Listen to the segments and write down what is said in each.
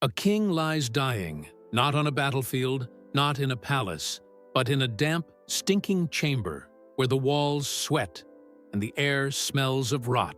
A king lies dying, not on a battlefield, not in a palace, but in a damp, stinking chamber where the walls sweat and the air smells of rot.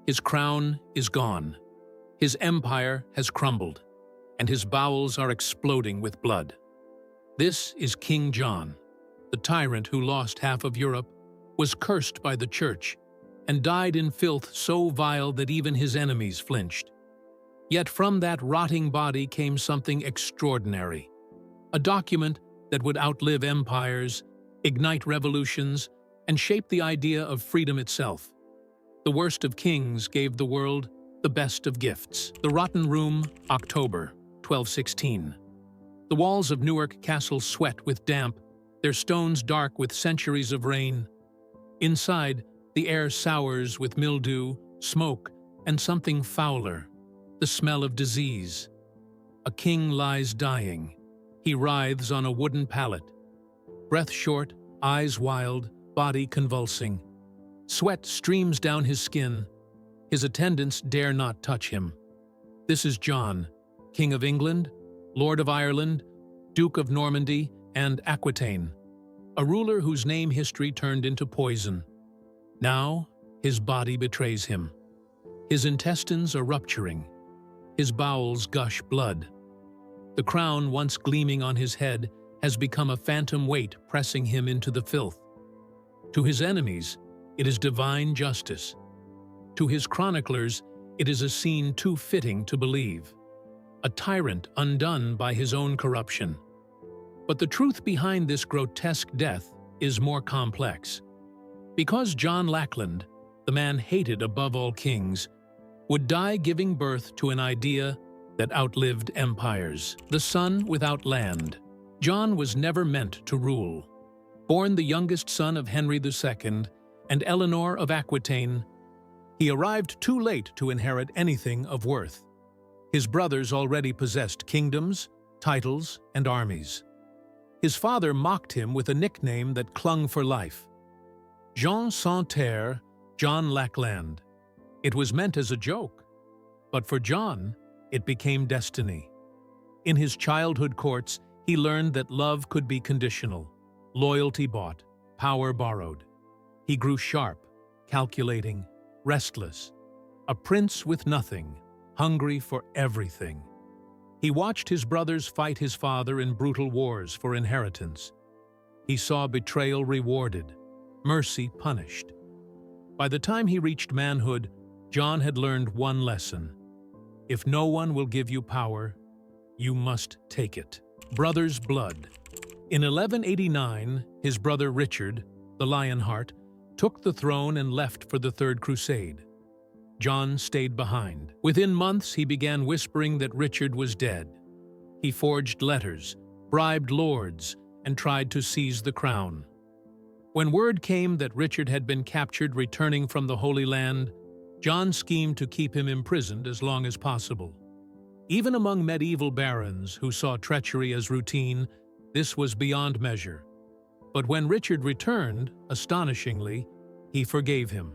His crown is gone. His empire has crumbled, and his bowels are exploding with blood. This is King John, the tyrant who lost half of Europe, was cursed by the church, and died in filth so vile that even his enemies flinched. Yet from that rotting body came something extraordinary, a document that would outlive empires, ignite revolutions, and shape the idea of freedom itself. The worst of kings gave the world the best of gifts. The Rotten Room, October, 1216. The walls of Newark Castle sweat with damp, their stones dark with centuries of rain. Inside, the air sours with mildew, smoke, and something fouler, the smell of disease. A king lies dying. He writhes on a wooden pallet. Breath short, eyes wild, body convulsing. Sweat streams down his skin. His attendants dare not touch him. This is John, King of England, Lord of Ireland, Duke of Normandy, and Aquitaine, a ruler whose name history turned into poison. Now, his body betrays him. His intestines are rupturing. His bowels gush blood. The crown once gleaming on his head has become a phantom weight pressing him into the filth. To his enemies, it is divine justice. To his chroniclers, it is a scene too fitting to believe. A tyrant undone by his own corruption. But the truth behind this grotesque death is more complex. Because John Lackland, the man hated above all kings, would die giving birth to an idea that outlived empires. The son without land. John was never meant to rule. Born the youngest son of Henry II and Eleanor of Aquitaine, he arrived too late to inherit anything of worth. His brothers already possessed kingdoms, titles, and armies. His father mocked him with a nickname that clung for life. Jean Sans Terre, John Lackland. It was meant as a joke, but for John, it became destiny. In his childhood courts, he learned that love could be conditional, loyalty bought, power borrowed. He grew sharp, calculating, restless, a prince with nothing, hungry for everything. He watched his brothers fight his father in brutal wars for inheritance. He saw betrayal rewarded, mercy punished. By the time he reached manhood, John had learned one lesson. If no one will give you power, you must take it. Brother's blood. In 1189, his brother Richard, the Lionheart, took the throne and left for the Third Crusade. John stayed behind. Within months, he began whispering that Richard was dead. He forged letters, bribed lords, and tried to seize the crown. When word came that Richard had been captured returning from the Holy Land, John schemed to keep him imprisoned as long as possible. Even among medieval barons who saw treachery as routine, this was beyond measure. But when Richard returned, astonishingly, he forgave him.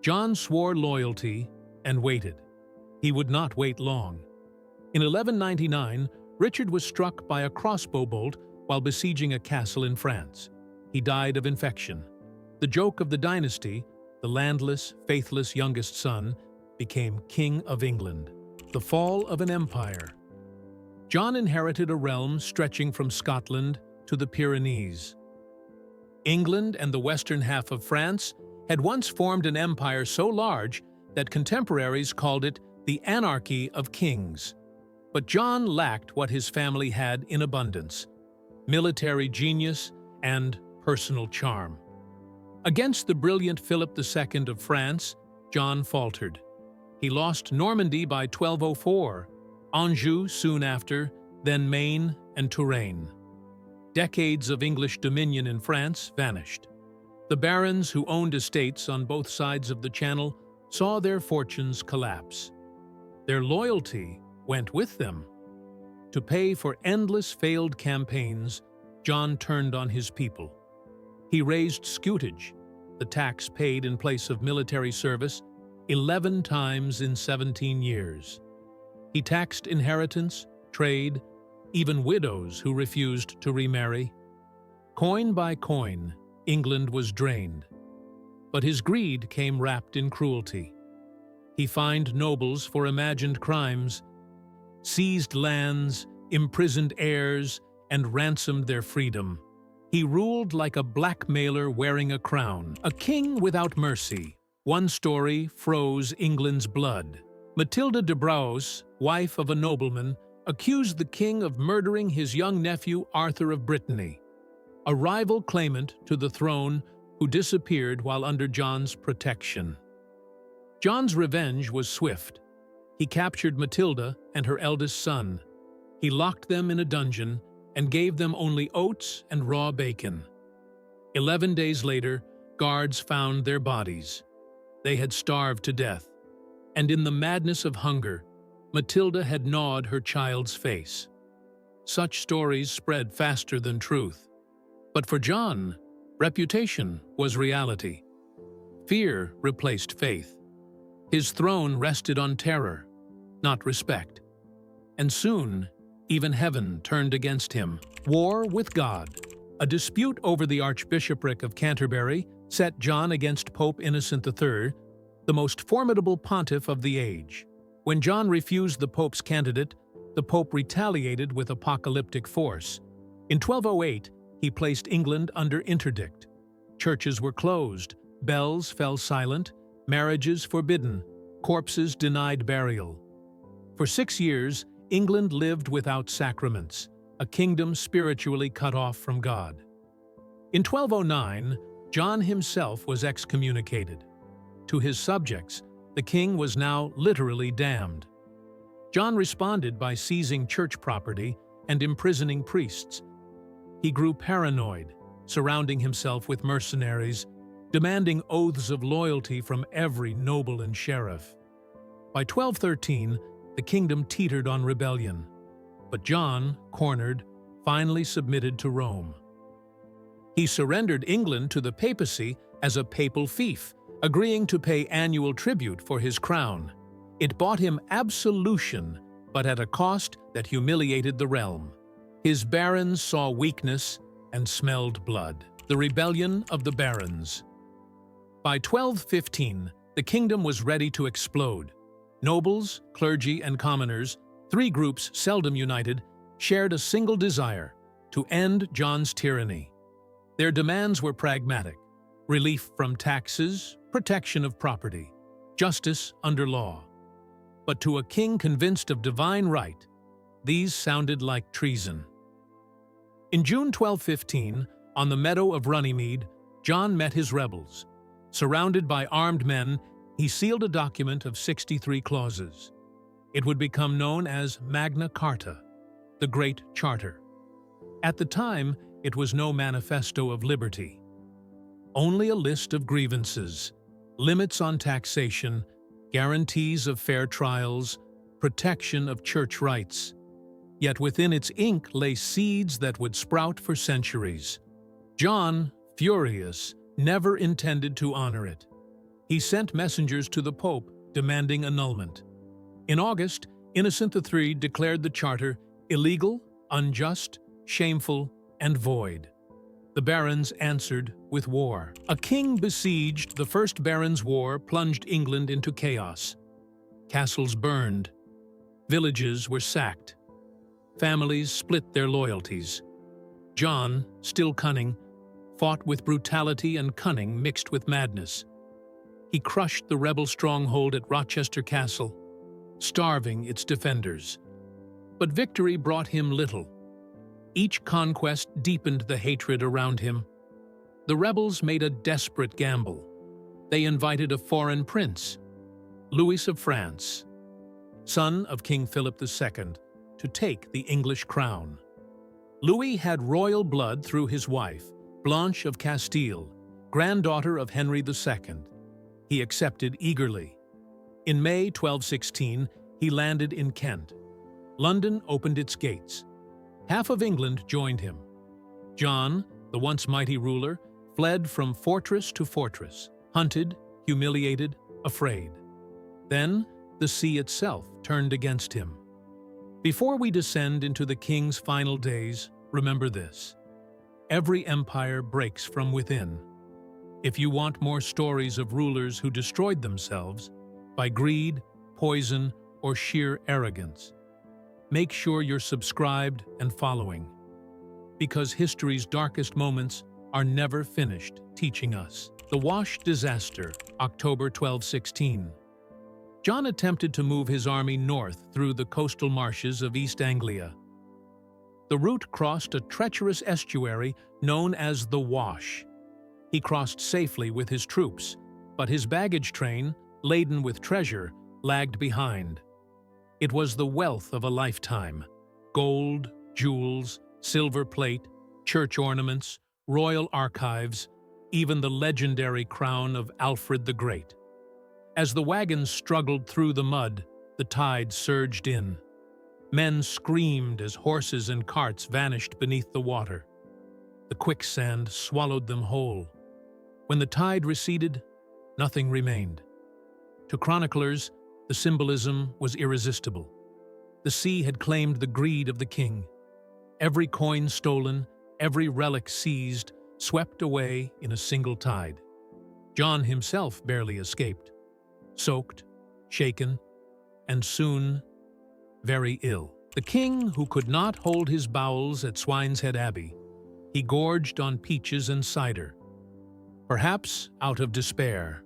John swore loyalty and waited. He would not wait long. In 1199, Richard was struck by a crossbow bolt while besieging a castle in France. He died of infection. The joke of the dynasty, the landless, faithless youngest son, became King of England. The fall of an empire. John inherited a realm stretching from Scotland to the Pyrenees. England and the western half of France had once formed an empire so large that contemporaries called it the anarchy of kings. But John lacked what his family had in abundance: military genius and personal charm. Against the brilliant Philip II of France, John faltered. He lost Normandy by 1204, Anjou soon after, then Maine and Touraine. Decades of English dominion in France vanished. The barons who owned estates on both sides of the Channel saw their fortunes collapse. Their loyalty went with them. To pay for endless failed campaigns, John turned on his people. He raised scutage, the tax paid in place of military service, 11 times in 17 years. He taxed inheritance, trade, even widows who refused to remarry. Coin by coin, England was drained. But his greed came wrapped in cruelty. He fined nobles for imagined crimes, seized lands, imprisoned heirs, and ransomed their freedom. He ruled like a blackmailer wearing a crown, a king without mercy. One story froze England's blood. Matilda de Braos, wife of a nobleman, accused the king of murdering his young nephew Arthur of Brittany, a rival claimant to the throne who disappeared while under John's protection. John's revenge was swift. He captured Matilda and her eldest son. He locked them in a dungeon and gave them only oats and raw bacon. 11 days later, guards found their bodies. They had starved to death, and in the madness of hunger, Matilda had gnawed her child's face. Such stories spread faster than truth. But for John, reputation was reality. Fear replaced faith. His throne rested on terror, not respect. And soon, even heaven turned against him. War with God. A dispute over the Archbishopric of Canterbury set John against Pope Innocent III, the most formidable pontiff of the age. When John refused the Pope's candidate, the Pope retaliated with apocalyptic force. In 1208, he placed England under interdict. Churches were closed, bells fell silent, marriages forbidden, corpses denied burial. For 6 years, England lived without sacraments, a kingdom spiritually cut off from God. In 1209, John himself was excommunicated. To his subjects, the king was now literally damned. John responded by seizing church property and imprisoning priests. He grew paranoid, surrounding himself with mercenaries, demanding oaths of loyalty from every noble and sheriff. By 1213, the kingdom teetered on rebellion, but John, cornered, finally submitted to Rome. He surrendered England to the papacy as a papal fief, agreeing to pay annual tribute for his crown. It bought him absolution, but at a cost that humiliated the realm. His barons saw weakness and smelled blood. The rebellion of the barons. By 1215, the kingdom was ready to explode. Nobles, clergy, and commoners, 3 groups seldom united, shared a single desire: to end John's tyranny. Their demands were pragmatic: relief from taxes, protection of property, justice under law. But to a king convinced of divine right, these sounded like treason. In June 1215, on the meadow of Runnymede, John met his rebels. Surrounded by armed men, he sealed a document of 63 clauses. It would become known as Magna Carta, the Great Charter. At the time, it was no manifesto of liberty. Only a list of grievances, limits on taxation, guarantees of fair trials, protection of church rights. Yet within its ink lay seeds that would sprout for centuries. John, furious, never intended to honor it. He sent messengers to the Pope demanding annulment. In August, Innocent III declared the charter illegal, unjust, shameful, and void. The barons answered with war. A king besieged. The First Barons' War plunged England into chaos. Castles burned. Villages were sacked. Families split their loyalties. John, still cunning, fought with brutality and cunning mixed with madness. He crushed the rebel stronghold at Rochester Castle, starving its defenders. But victory brought him little. Each conquest deepened the hatred around him. The rebels made a desperate gamble. They invited a foreign prince, Louis of France, son of King Philip II, to take the English crown. Louis had royal blood through his wife, Blanche of Castile, granddaughter of Henry II. He accepted eagerly. In May 1216, he landed in Kent. London opened its gates. Half of England joined him. John, the once mighty ruler, fled from fortress to fortress, hunted, humiliated, afraid. Then the sea itself turned against him. Before we descend into the king's final days, remember this: every empire breaks from within. If you want more stories of rulers who destroyed themselves by greed, poison, or sheer arrogance, make sure you're subscribed and following, because history's darkest moments are never finished teaching us. The Wash Disaster, October 1216. John attempted to move his army north through the coastal marshes of East Anglia. The route crossed a treacherous estuary known as the Wash. He crossed safely with his troops, but his baggage train, laden with treasure, lagged behind. It was the wealth of a lifetime: gold, jewels, silver plate, church ornaments, royal archives, even the legendary crown of Alfred the Great. As the wagons struggled through the mud, the tide surged in. Men screamed as horses and carts vanished beneath the water. The quicksand swallowed them whole. When the tide receded, nothing remained. To chroniclers, the symbolism was irresistible. The sea had claimed the greed of the king. Every coin stolen, every relic seized, swept away in a single tide. John himself barely escaped, soaked, shaken, and soon very ill. The king, who could not hold his bowels at Swineshead Abbey, he gorged on peaches and cider, perhaps out of despair.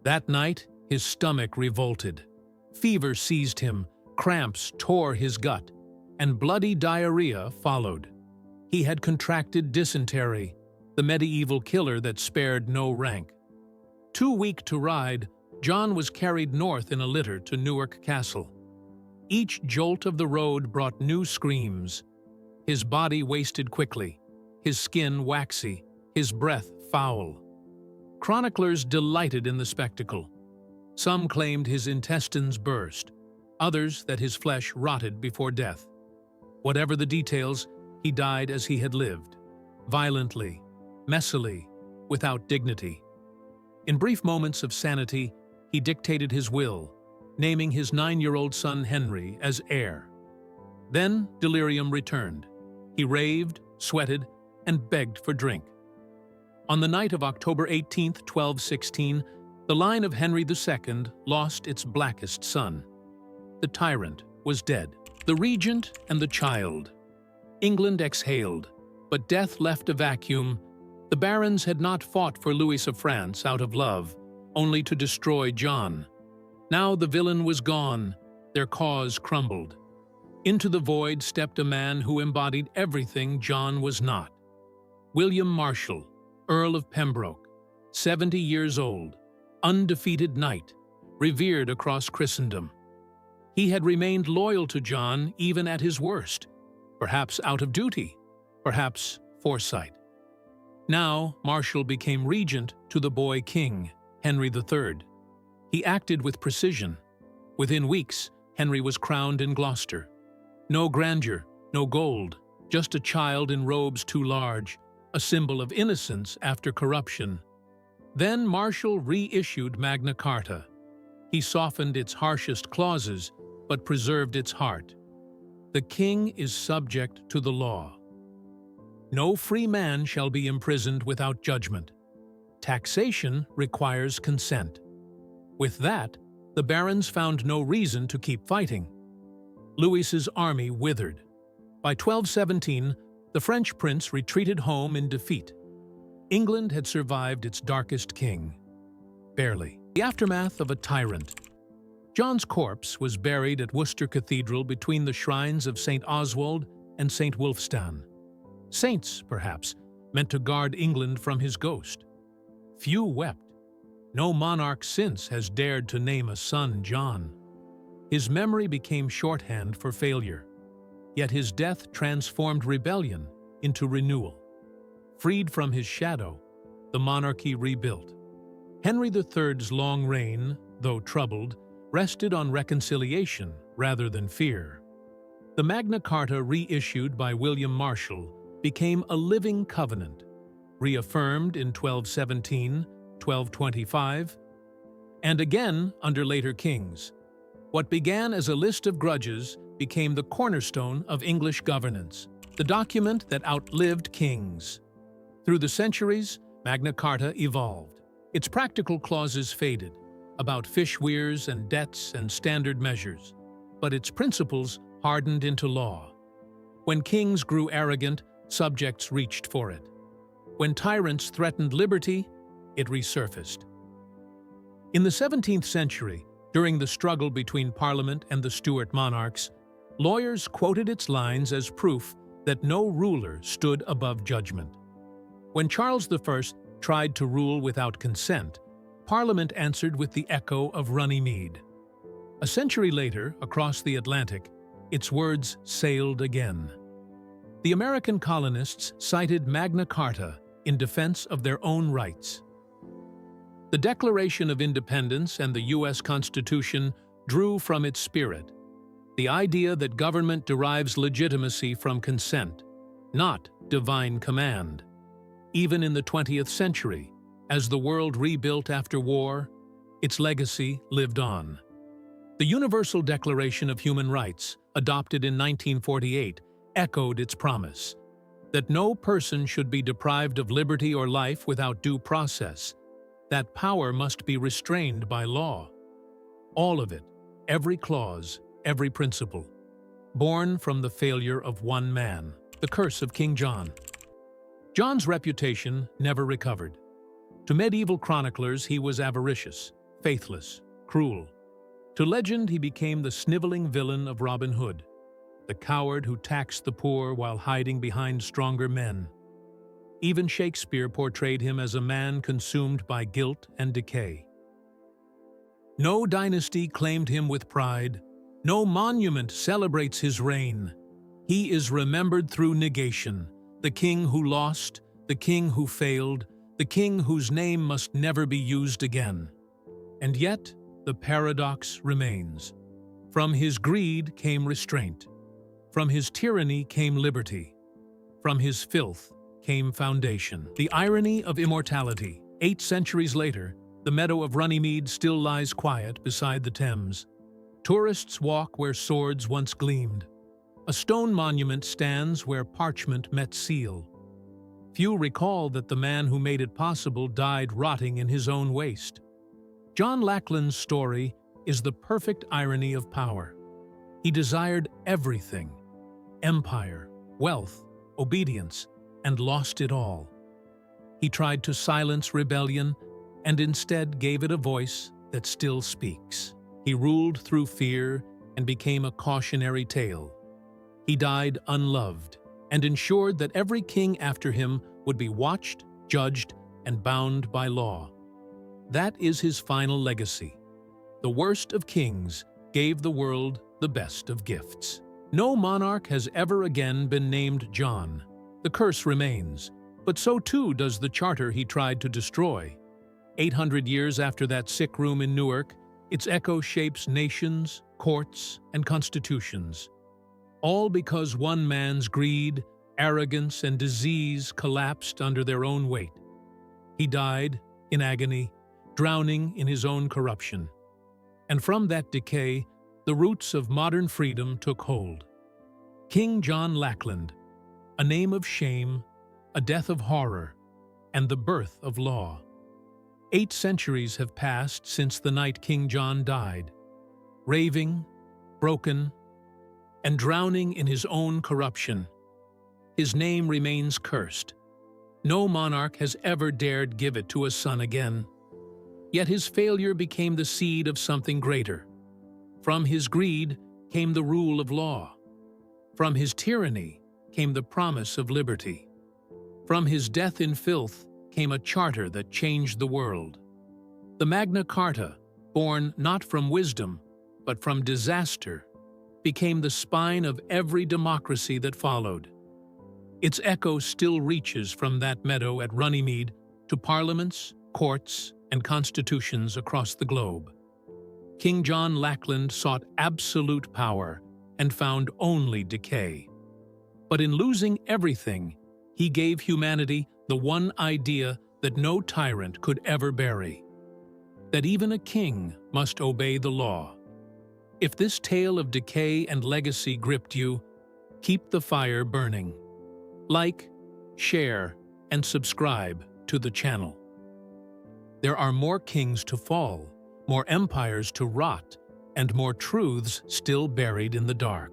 That night, his stomach revolted. Fever seized him, cramps tore his gut, and bloody diarrhea followed. He had contracted dysentery, the medieval killer that spared no rank. Too weak to ride, John was carried north in a litter to Newark Castle. Each jolt of the road brought new screams. His body wasted quickly, his skin waxy, his breath foul. Chroniclers delighted in the spectacle. Some claimed his intestines burst, others that his flesh rotted before death. Whatever the details, he died as he had lived, violently, messily, without dignity. In brief moments of sanity, he dictated his will, naming his 9-year-old son Henry as heir. Then delirium returned. He raved, sweated, and begged for drink. On the night of October 18, 1216, the line of Henry II lost its blackest son. The tyrant was dead. The regent and the child. England exhaled, but death left a vacuum. The barons had not fought for Louis of France out of love, only to destroy John. Now the villain was gone, their cause crumbled. Into the void stepped a man who embodied everything John was not. William Marshal, Earl of Pembroke, 70 years old, undefeated knight, revered across Christendom. He had remained loyal to John even at his worst, perhaps out of duty, perhaps foresight. Now Marshal became regent to the boy king, Henry III. He acted with precision. Within weeks, Henry was crowned in Gloucester. No grandeur, no gold, just a child in robes too large, a symbol of innocence after corruption. Then Marshal reissued Magna Carta. He softened its harshest clauses, but preserved its heart. The king is subject to the law. No free man shall be imprisoned without judgment. Taxation requires consent. With that, the barons found no reason to keep fighting. Louis's army withered. By 1217, the French prince retreated home in defeat. England had survived its darkest king. Barely. The aftermath of a tyrant. John's corpse was buried at Worcester Cathedral between the shrines of St. Oswald and St. Wulfstan. Saints, perhaps, meant to guard England from his ghost. Few wept. No monarch since has dared to name a son John. His memory became shorthand for failure. Yet his death transformed rebellion into renewal. Freed from his shadow, the monarchy rebuilt. Henry III's long reign, though troubled, rested on reconciliation rather than fear. The Magna Carta reissued by William Marshal became a living covenant, reaffirmed in 1217, 1225, and again under later kings. What began as a list of grudges became the cornerstone of English governance, the document that outlived kings. Through the centuries, Magna Carta evolved. Its practical clauses faded, about fish weirs and debts and standard measures, but its principles hardened into law. When kings grew arrogant, subjects reached for it. When tyrants threatened liberty, it resurfaced. In the 17th century, during the struggle between Parliament and the Stuart monarchs, lawyers quoted its lines as proof that no ruler stood above judgment. When Charles I tried to rule without consent, Parliament answered with the echo of Runnymede. A century later, across the Atlantic, its words sailed again. The American colonists cited Magna Carta in defense of their own rights. The Declaration of Independence and the U.S. Constitution drew from its spirit the idea that government derives legitimacy from consent, not divine command. Even in the 20th century, as the world rebuilt after war, its legacy lived on. The Universal Declaration of Human Rights, adopted in 1948, echoed its promise that no person should be deprived of liberty or life without due process, that power must be restrained by law. All of it, every clause, every principle, born from the failure of one man, the curse of King John. John's reputation never recovered. To medieval chroniclers, he was avaricious, faithless, cruel. To legend, he became the sniveling villain of Robin Hood, the coward who taxed the poor while hiding behind stronger men. Even Shakespeare portrayed him as a man consumed by guilt and decay. No dynasty claimed him with pride. No monument celebrates his reign. He is remembered through negation, the king who lost, the king who failed, the king whose name must never be used again. And yet, the paradox remains. From his greed came restraint. From his tyranny came liberty. From his filth came foundation. The irony of immortality. 8 centuries later, the meadow of Runnymede still lies quiet beside the Thames. Tourists walk where swords once gleamed. A stone monument stands where parchment met seal. Few recall that the man who made it possible died rotting in his own waste. John Lackland's story is the perfect irony of power. He desired everything: empire, wealth, obedience, and lost it all. He tried to silence rebellion and instead gave it a voice that still speaks. He ruled through fear and became a cautionary tale. He died unloved and ensured that every king after him would be watched, judged, and bound by law. That is his final legacy. The worst of kings gave the world the best of gifts. No monarch has ever again been named John. The curse remains, but so too does the charter he tried to destroy. 800 years after that sick room in Newark, its echo shapes nations, courts, and constitutions. All because one man's greed, arrogance, and disease collapsed under their own weight. He died, in agony, drowning in his own corruption. And from that decay, the roots of modern freedom took hold. King John Lackland, a name of shame, a death of horror, and the birth of law. 8 centuries have passed since the night King John died, raving, broken, and drowning in his own corruption. His name remains cursed. No monarch has ever dared give it to a son again. Yet his failure became the seed of something greater. From his greed came the rule of law. From his tyranny came the promise of liberty. From his death in filth came a charter that changed the world. The Magna Carta, born not from wisdom, but from disaster, became the spine of every democracy that followed. Its echo still reaches from that meadow at Runnymede to parliaments, courts, and constitutions across the globe. King John Lackland sought absolute power and found only decay. But in losing everything, he gave humanity the one idea that no tyrant could ever bury: that even a king must obey the law. If this tale of decay and legacy gripped you, keep the fire burning. Like, share, and subscribe to the channel. There are more kings to fall, more empires to rot, and more truths still buried in the dark.